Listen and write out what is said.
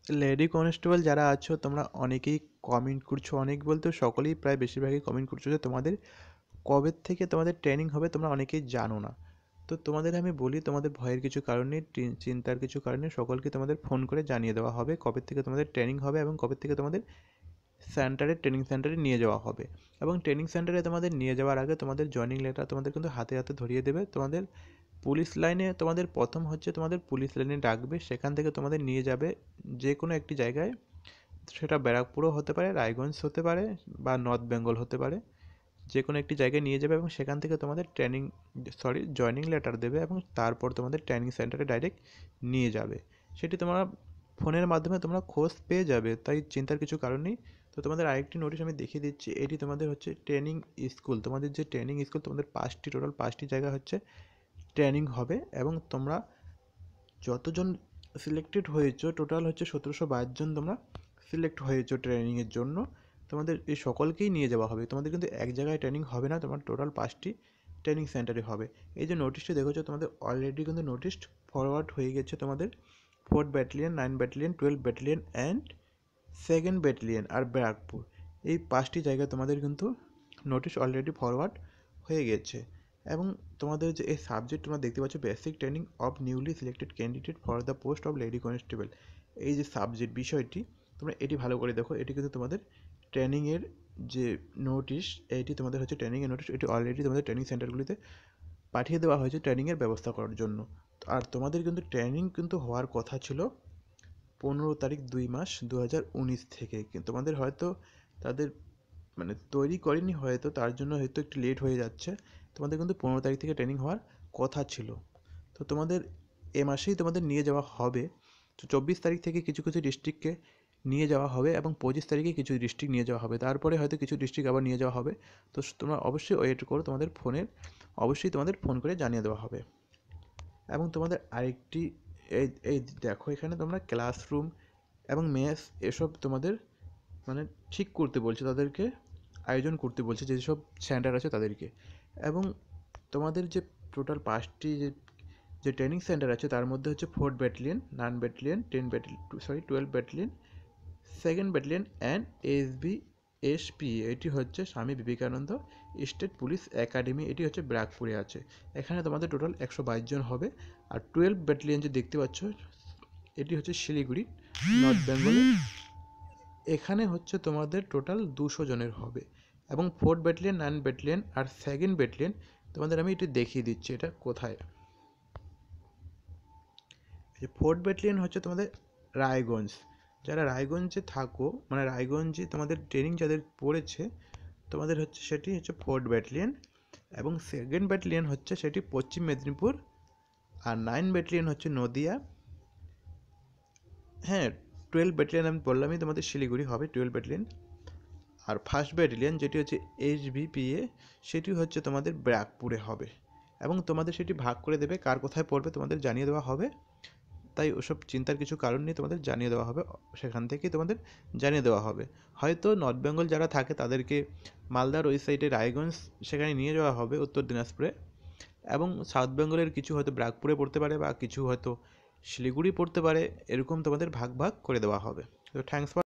Lady constable যারা আছো তোমরা অনেকেই কমেন্ট করছো, অনেক বলতে সকলেই প্রায় বেশিরভাগই কমেন্ট করছো যে তোমাদের কবে থেকে তোমাদের ট্রেনিং হবে তোমরা অনেকেই জানো না। তো তোমাদের আমি বলি, তোমাদের ভয়ের কিছু কারণ নেই, চিন্তার কিছু কারণ নেই, সকলকে তোমাদের ফোন করে জানিয়ে দেওয়া হবে কবে থেকে তোমাদের ট্রেনিং হবে এবং কবে থেকে তোমাদের ট্রেনিং সেন্টারে নিয়ে যাওয়া হবে। এবং ট্রেনিং সেন্টারে তোমাদের নিয়ে যাওয়ার আগে তোমাদের জয়েনিং লেটার তোমাদের কিন্তু হাতে হাতে ধরিয়ে দেবে। তোমাদের পুলিশ লাইনে তোমাদের প্রথম হচ্ছে তোমাদের পুলিশ লাইনে ডাকবে, সেখান থেকে তোমাদের নিয়ে যাবে যে কোনো একটি জায়গায়। সেটা ব্যারাকপুরও হতে পারে, রায়গঞ্জ হতে পারে, বা নর্থ বেঙ্গল হতে পারে। যে কোনো একটি জায়গায় নিয়ে যাবে এবং সেখান থেকে তোমাদের জয়েনিং লেটার দেবে এবং তারপর তোমাদের ট্রেনিং সেন্টারে ডাইরেক্ট নিয়ে যাবে। সেটি তোমরা ফোনের মাধ্যমে তোমরা খোঁজ পেয়ে যাবে, তাই চিন্তার কিছু কারণ নেই। তো তোমাদের আরেকটি নোটিশ আমি দেখিয়ে দিচ্ছি, এটি তোমাদের হচ্ছে ট্রেনিং স্কুল। তোমাদের যে ট্রেনিং স্কুল, তোমাদের টোটাল পাঁচটি জায়গা হচ্ছে ট্রেনিং হবে এবং তোমরা যতজন সিলেক্টেড হয়েছো টোটাল হচ্ছে 1722 জন তোমরা সিলেক্ট হয়েছো ট্রেনিংয়ের জন্য। তোমাদের এই সকলকেই নিয়ে যাওয়া হবে, তোমাদের কিন্তু এক জায়গায় ট্রেনিং হবে না, তোমার টোটাল 5টি ট্রেনিং সেন্টারে হবে। এই যে নোটিশটি দেখেছো তোমাদের অলরেডি কিন্তু নোটিশ ফরওয়ার্ড হয়ে গেছে তোমাদের 4th battalion, 9 battalion, 12 battalion and 2nd battalion আর ব্যারাকপুর। এই 5টি জায়গায় তোমাদের কিন্তু নোটিশ অলরেডি ফরওয়ার্ড হয়ে গেছে। এবং তোমাদের যে এই সাবজেক্ট তোমরা দেখতে পাচ্ছ, basic training of newly selected candidate for the post of lady constable, এই যে সাবজেক্ট বিষয়টি তোমরা এটি ভালো করে দেখো। এটি কিন্তু তোমাদের ট্রেনিংয়ের যে নোটিশ, এইটি তোমাদের হচ্ছে ট্রেনিংয়ের নোটিশ, এটি অলরেডি তোমাদের ট্রেনিং সেন্টারগুলিতে পাঠিয়ে দেওয়া হয়েছে ট্রেনিংয়ের ব্যবস্থা করার জন্য। আর তোমাদের কিন্তু ট্রেনিং কিন্তু হওয়ার কথা ছিল 15 তারিখ 2 মাস 2019 থেকে, কিন্তু তোমাদের হয়তো তাদের মানে তৈরি করেনি, হয়তো তার জন্য হয়তো একটু লেট হয়ে যাচ্ছে। তোমাদের কিন্তু 15 তারিখ থেকে ট্রেনিং হওয়ার কথা ছিল। তো তোমাদের এ মাসেই তোমাদের নিয়ে যাওয়া হবে। তো 24 তারিখ থেকে কিছু কিছু ডিস্ট্রিক্টকে নিয়ে যাওয়া হবে এবং 25 তারিখে কিছু ডিস্ট্রিক্ট নিয়ে যাওয়া হবে, তারপরে হয়তো কিছু ডিস্ট্রিক্ট আবার নিয়ে যাওয়া হবে। তো তোমরা অবশ্যই ওয়েট করো, তোমাদের অবশ্যই তোমাদের ফোন করে জানিয়ে দেওয়া হবে। এবং তোমাদের আরেকটি, এই এই দেখো এখানে তোমরা ক্লাসরুম এবং মেস এসব তোমাদের মানে ঠিক করতে বলছে, তাদেরকে আয়োজন করতে বলছে যেসব সেন্টার আছে তাদেরকে। এবং তোমাদের যে টোটাল 5টি যে ট্রেনিং সেন্টার আছে তার মধ্যে হচ্ছে 4th battalion, 9 battalion, 12 battalion, 2nd battalion and SB এটি হচ্ছে Swami Vivekananda state police academy, এটি হচ্ছে ব্যারাকপুরে আছে। এখানে তোমাদের টোটাল 122 জন হবে। আর 12 ব্যাটালিয়ন যে দেখতে পাচ্ছ, এটি হচ্ছে শিলিগুড়ি, নর্থ বেঙ্গলে। এখানে হচ্ছে তোমাদের টোটাল 200 জনের হবে। এবং 4th ব্যাটালিয়ন, 9 ব্যাটালিয়ন আর 2nd ব্যাটালিয়ন তোমাদের আমি এটি দেখিয়ে দিচ্ছি এটা কোথায়। 4th ব্যাটালিয়ন হচ্ছে তোমাদের রায়গঞ্জ। যারা রায়গঞ্জে থাকো, মানে রায়গঞ্জে তোমাদের ট্রেনিং যাদের পড়েছে, তোমাদের হচ্ছে সেটি হচ্ছে 4th ব্যাটালিয়ন। এবং 2nd ব্যাটালিয়ন হচ্ছে সেটি পশ্চিম মেদিনীপুর। আর 9 ব্যাটালিয়ন হচ্ছে নদিয়া। হ্যাঁ, 12 ব্যাটালিয়ন আমি বললামই তোমাদের শিলিগুড়ি হবে 12 ব্যাটালিয়ন। আর 1st ব্যাটালিয়ন যেটি হচ্ছে HBPA, সেটি হচ্ছে তোমাদের ব্যারাকপুরে হবে। এবং তোমাদের সেটি ভাগ করে দেবে, কার কোথায় পড়বে তোমাদের জানিয়ে দেওয়া হবে। তাই ওসব চিন্তার কিছু কারণ নেই, তোমাদের জানিয়ে দেওয়া হবে, সেখান থেকেই তোমাদের জানিয়ে দেওয়া হবে। হয়তো নর্থ বেঙ্গল যারা থাকে তাদেরকে মালদার ওই সাইডে রায়গঞ্জ সেখানে নিয়ে যাওয়া হবে, উত্তর দিনাজপুরে। এবং সাউথ বেঙ্গলের কিছু হয়তো ব্যারাকপুরে পড়তে পারে বা কিছু হয়তো শিলিগুড়ি পড়তে পারে, এরকম তোমাদের ভাগ ভাগ করে দেওয়া হবে। তো থ্যাংকস ফর